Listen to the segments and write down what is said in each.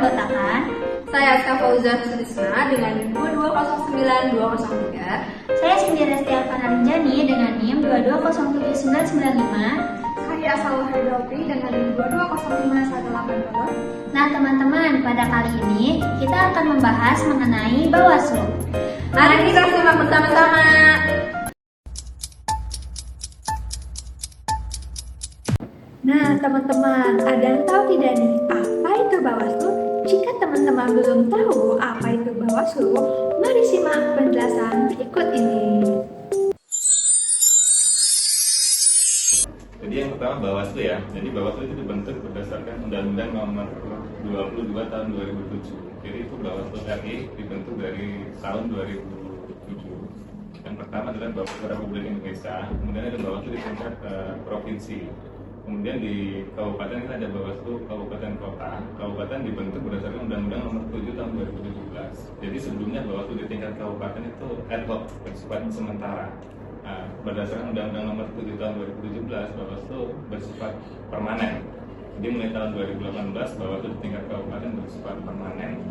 beranggotakan Saya Aska Fauzan Sutisna dengan NIM 2209203. saya Cindy Restia Panarinjani dengan NIM 2207995. Saya Salwa Hidropi dengan NIM 2205180. Nah teman-teman, pada kali ini kita akan membahas mengenai Bawaslu. Mari kita simak bersama-sama. Nah teman-teman, ada yang tahu tidak nih apa itu Bawaslu? Jika teman-teman belum tahu apa itu Bawaslu, mari simak penjelasan berikut ini. Jadi yang pertama Bawaslu ya. Jadi Bawaslu itu dibentuk berdasarkan Undang-Undang Nomor 22 Tahun 2007. Jadi itu Bawaslu RI dibentuk dari tahun 2007. Yang pertama adalah Bawaslu Republik Indonesia. Kemudian ada Bawaslu di tingkat provinsi. Kemudian di kabupaten kita ada Bawaslu Kabupaten Kota. Kabupaten dibentuk berdasarkan Undang-Undang Nomor 7 Tahun 2017. Jadi sebelumnya Bawaslu di tingkat kabupaten itu ad hoc, bersifat sementara. Nah, berdasarkan Undang-Undang Nomor 7 Tahun 2017, Bawaslu bersifat permanen. Jadi mulai tahun 2018 Bawaslu di tingkat kabupaten bersifat permanen.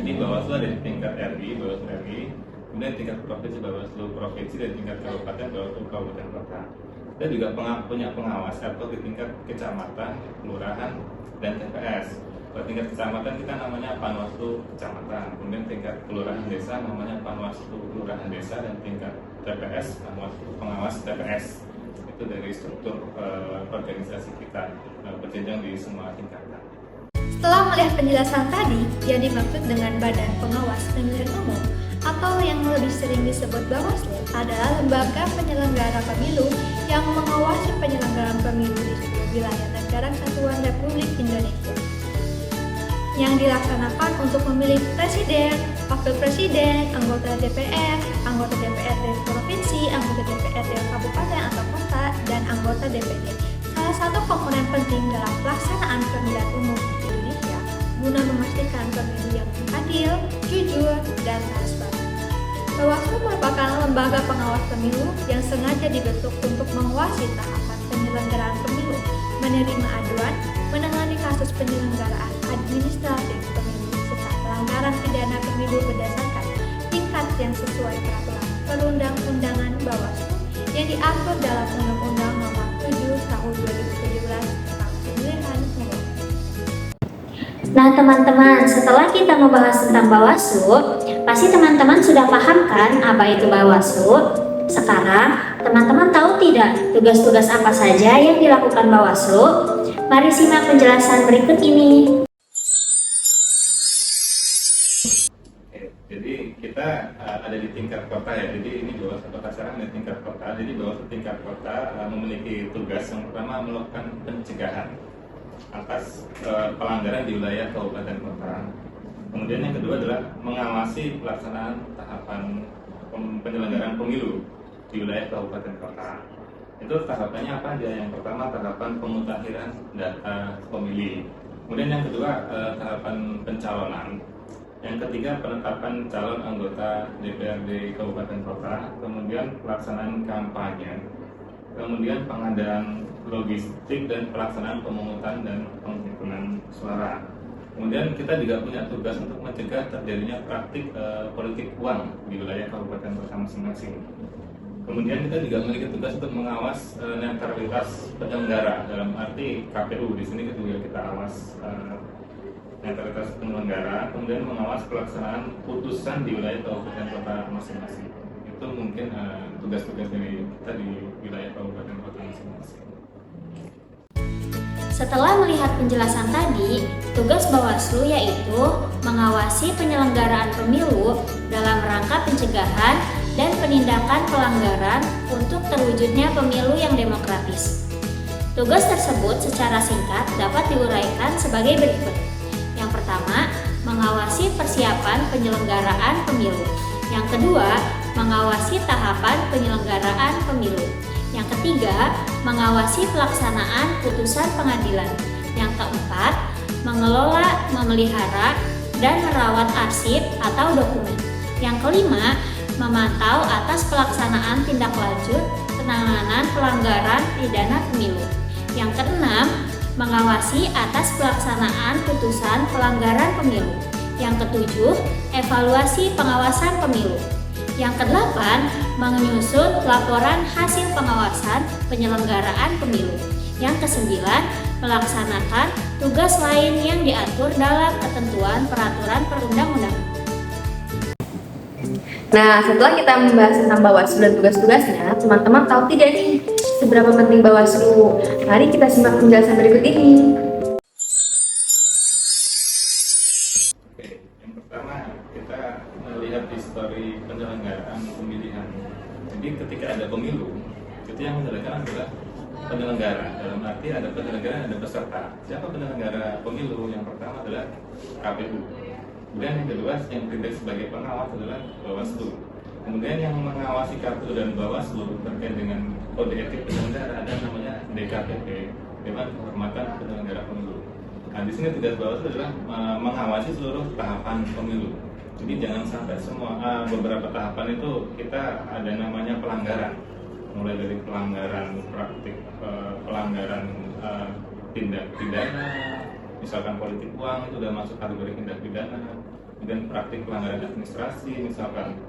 Jadi Bawaslu ada di tingkat RI, Bawaslu RI, kemudian di tingkat provinsi Bawaslu provinsi, dan tingkat kabupaten Bawaslu kabupaten kota. Dan juga punya pengawas atau di tingkat kecamatan, kelurahan, dan TPS. Kalau tingkat kecamatan kita namanya Panwaslu Kecamatan, kemudian tingkat kelurahan desa namanya Panwaslu Kelurahan Desa, dan tingkat TPS Panwaslu Pengawas TPS. Itu dari struktur organisasi kita berjenjang di semua tingkatan. Setelah melihat penjelasan tadi, yang dimaksud dengan Badan Pengawas Pemilihan Umum atau yang lebih sering disebut Bawaslu adalah lembaga penyelenggara pemilu yang mengawasi penyelenggaraan pemilu di seluruh wilayah negara kesatuan Republik Indonesia, yang dilaksanakan untuk memilih presiden, wakil presiden, anggota DPR, anggota DPRD provinsi, anggota DPRD kabupaten atau kota, dan anggota DPD. Salah satu komponen penting dalam pelaksanaan pemilihan umum di Indonesia guna memastikan pemilu yang adil, jujur, dan transparan. Bawaslu merupakan lembaga pengawas pemilu yang sengaja dibentuk untuk mengawasi tahapan penyelenggaraan pemilu, menerima aduan, menangani kasus penyelenggaraan administratif pemilu, serta pelanggaran pidana pemilu berdasarkan tingkat yang sesuai peraturan perundang-undangan Bawaslu yang diatur dalam Undang-Undang Nomor 7 Tahun 2017 tentang Pemilihan Umum. Nah teman-teman, setelah kita membahas tentang Bawaslu, pasti teman-teman sudah paham kan apa itu Bawaslu? Sekarang, teman-teman tahu tidak tugas-tugas apa saja yang dilakukan Bawaslu? Mari simak penjelasan berikut ini. Jadi kita ada di tingkat kota ya. Jadi ini Bawaslu Kota Serang di tingkat kota. Jadi Bawaslu tingkat kota memiliki tugas yang pertama melakukan pencegahan atas pelanggaran di wilayah kabupaten kota. Kemudian yang kedua adalah mengawasi pelaksanaan tahapan penyelenggaraan pemilu di wilayah kabupaten kota. Itu tahapannya apa aja? Yang pertama tahapan pemutakhiran data pemilih. Kemudian yang kedua tahapan pencalonan. Yang ketiga penetapan calon anggota DPRD kabupaten kota. Kemudian pelaksanaan kampanye. Kemudian pengadaan logistik dan pelaksanaan pemungutan dan penghitungan suara. Kemudian kita juga punya tugas untuk mencegah terjadinya praktik politik uang di wilayah kabupaten kota masing-masing. Kemudian kita juga memiliki tugas untuk mengawas netralitas penyelenggara, dalam arti KPU. Di sini juga kita awas netralitas penyelenggara, kemudian mengawas pelaksanaan putusan di wilayah kabupaten kota masing-masing. Itu mungkin tugas-tugas dari kita di wilayah kabupaten kota masing-masing. Setelah melihat penjelasan tadi, tugas Bawaslu yaitu mengawasi penyelenggaraan pemilu dalam rangka pencegahan dan penindakan pelanggaran untuk terwujudnya pemilu yang demokratis. Tugas tersebut secara singkat dapat diuraikan sebagai berikut. Yang pertama, mengawasi persiapan penyelenggaraan pemilu. Yang kedua, mengawasi tahapan penyelenggaraan pemilu. Yang ketiga, mengawasi pelaksanaan putusan pengadilan. Yang keempat, mengelola, memelihara, dan merawat arsip atau dokumen. Yang kelima, memantau atas pelaksanaan tindak lanjut penanganan pelanggaran pidana pemilu. Yang keenam, mengawasi atas pelaksanaan putusan pelanggaran pemilu. Yang ketujuh, evaluasi pengawasan pemilu. Yang kedelapan, menyusun laporan hasil pengawasan penyelenggaraan pemilu. Yang kesembilan, melaksanakan tugas lain yang diatur dalam ketentuan peraturan perundang-undangan. Nah, setelah kita membahas tentang Bawaslu dan tugas-tugasnya, teman-teman tahu tidak nih seberapa penting Bawaslu? Mari kita simak penjelasan berikut ini. Oke, yang pertama kita melihat histori penyelenggaraan pemilihan. Jadi ketika ada pemilu, itu yang menyelenggarakan adalah penyelenggara. Dalam arti ada penyelenggara, ada peserta. Siapa penyelenggara pemilu? Yang pertama adalah KPU. Kemudian yang kedua yang ditindak sebagai pengawas adalah Bawaslu. Kemudian yang mengawasi KPU dan Bawaslu terkait dengan kode etik penyelenggara ada namanya DKPP, Dewan Kehormatan Penyelenggara Pemilu. Nah, di sini tugas Bawaslu adalah mengawasi seluruh tahapan pemilu. Jadi jangan sampai beberapa tahapan itu kita ada namanya pelanggaran, mulai dari pelanggaran praktik, pelanggaran tindak pidana, misalkan politik uang itu sudah masuk kategori tindak pidana, kemudian praktik pelanggaran administrasi, misalkan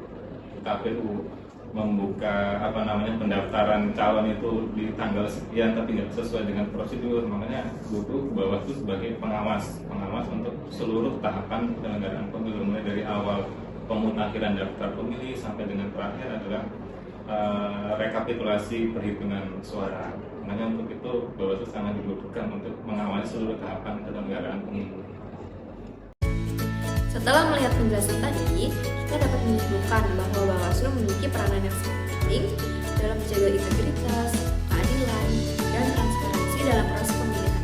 KPU membuka pendaftaran calon itu di tanggal sekian tapi nggak sesuai dengan prosedur, makanya butuh Bawaslu sebagai pengawas untuk seluruh tahapan penyelenggaraan pemilu, mulai dari awal pemutakhiran daftar pemilih sampai dengan terakhir adalah rekapitulasi perhitungan suara. Makanya untuk itu Bawaslu sangat dibutuhkan untuk mengawasi seluruh tahapan penyelenggaraan pemilu. Setelah melihat penjelasan tadi, kita dapat menyimpulkan bahwa Bawaslu memiliki peranan yang sangat penting dalam menjaga integritas, keadilan, dan transparansi dalam proses pemilihan.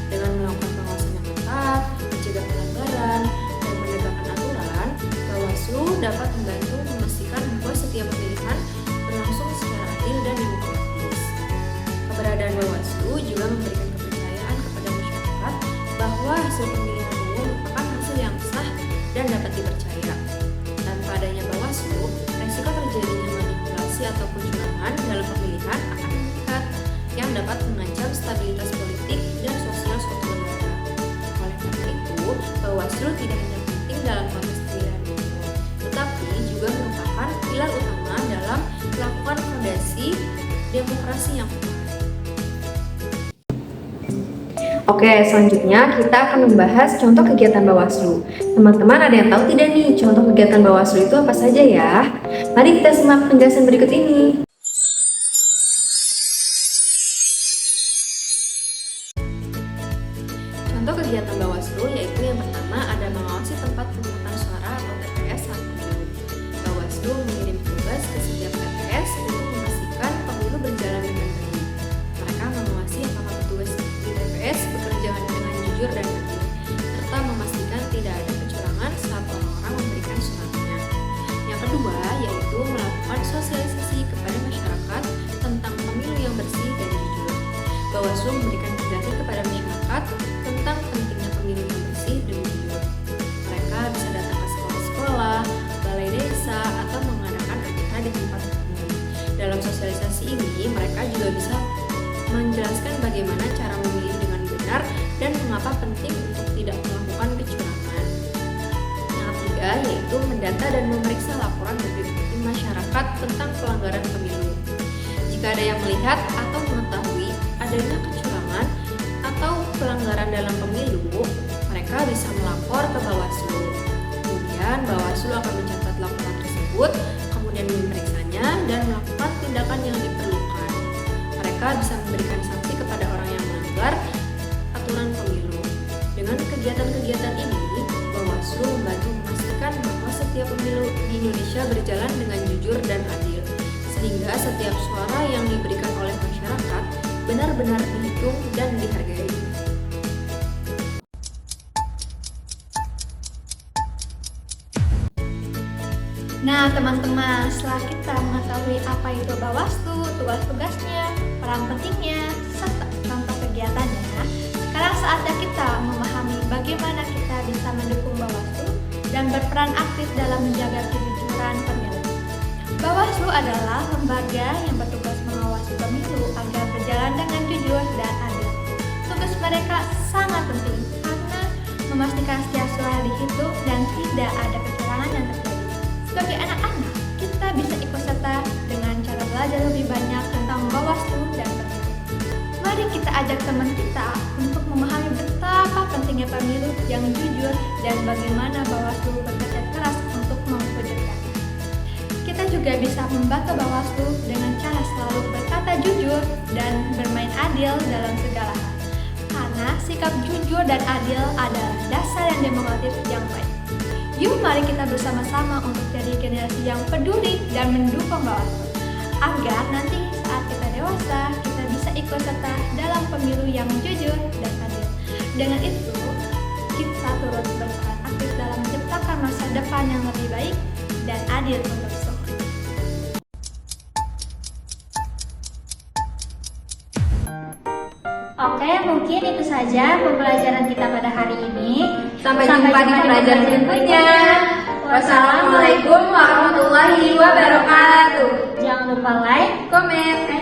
Dengan melakukan pengawasan yang ketat, mencegah pelanggaran, dan menegakkan aturan, Bawaslu dapat membantu memastikan bahwa setiap pemilihan berlangsung secara adil dan demokratis. Keberadaan Bawaslu juga memberikan kepercayaan kepada masyarakat bahwa hasil pemilihan merupakan hasil yang sah dan dapat dipercaya. Tanpa adanya Bawaslu, resiko terjadinya manipulasi atau kecurangan dalam pemilihan akan meningkat yang dapat mengancam stabilitas politik dan sosial suatu negara. Oleh karena itu, Bawaslu tidak hanya penting dalam konteks pemilihan umum, tetapi juga merupakan pilar utama dalam melakukan fondasi demokrasi yang kuat. Oke, selanjutnya kita akan membahas contoh kegiatan Bawaslu. Teman-teman ada yang tahu tidak nih contoh kegiatan Bawaslu itu apa saja ya? Mari kita simak penjelasan berikut ini. Contoh kegiatan Bawaslu yaitu yang pertama ada mengawasi tempat pemungutan suara atau TPS saat pemilu. Bawaslu mengirim tugas ke setiap TPS untuk memastikan pemilu berjalan dengan baik. Mereka mengawasi apakah petugas di TPS bekerja dengan jujur dan adil, serta memastikan tidak ada kecurangan saat orang-orang memberikan suratnya. Yang kedua yaitu melakukan sosialisasi kepada masyarakat tentang pemilu yang bersih dan jujur. Bawaslu memberikan penjelasan kepada masyarakat tentang pentingnya pemilu yang bersih dan jujur. Mereka bisa datang ke sekolah-sekolah, balai desa, atau mengadakan acara di tempat umum. Dalam sosialisasi ini, mereka juga bisa menjelaskan bagaimana cara memilih dengan benar dan mengapa penting untuk tidak melakukan kecurangan. Yang ketiga yaitu mendata dan memeriksa laporan dari masyarakat tentang pelanggaran pemilu. Jika ada yang melihat atau mengetahui adanya kecurangan atau pelanggaran dalam pemilu, mereka bisa melapor ke Bawaslu. Kemudian Bawaslu akan mencatat laporan tersebut, kemudian memeriksanya dan melakukan tindakan yang diperlukan. Mereka bisa memberikan sanksi kepada orang yang melanggar aturan pemilu. Dengan kegiatan-kegiatan ini, Bawaslu membantu memastikan bahwa setiap pemilu di Indonesia berjalan dengan jujur dan adil, sehingga setiap suara yang diberikan oleh masyarakat benar-benar dihitung dan dihargai. Nah teman-teman, setelah kita mengetahui apa itu Bawaslu, tugas-tugasnya, peran pentingnya, serta contoh kegiatannya, sekarang saatnya kita memahami bagaimana kita bisa mendukung Bawaslu dan berperan aktif dalam menjaga kejujuran pemilu. Bawaslu adalah lembaga yang bertugas mengawasi pemilu agar berjalan dengan jujur dan adil. tugas mereka sangat penting karena memastikan setiap suara dihitung dan tidak ada kecurangan yang terjadi. Sebagai anak-anak, kita bisa ikut serta dengan cara belajar lebih banyak tentang Bawaslu dan pemilu. Mari kita ajak teman kita untuk memahami betapa pentingnya pemilu yang jujur dan bagaimana Bawaslu bekerja keras untuk mewujudkannya. Kita juga bisa membantu Bawaslu dengan cara selalu berkata jujur dan bermain adil dalam segala hal. Karena sikap jujur dan adil adalah dasar yang demokratis yang baik. Yuk mari kita bersama-sama untuk jadi generasi yang peduli dan mendukung Bawaslu, agar nanti saat kita dewasa, kita bisa ikut serta dalam pemilu yang jujur dan adil. Dengan itu, kita turut berperan aktif dalam menciptakan masa depan yang lebih baik dan adil untuk semua. Oke, mungkin itu saja pembelajaran kita pada hari ini. Sampai jumpa di pelajaran berikutnya. Wassalamualaikum warahmatullahi wabarakatuh. Jangan lupa like, Komen,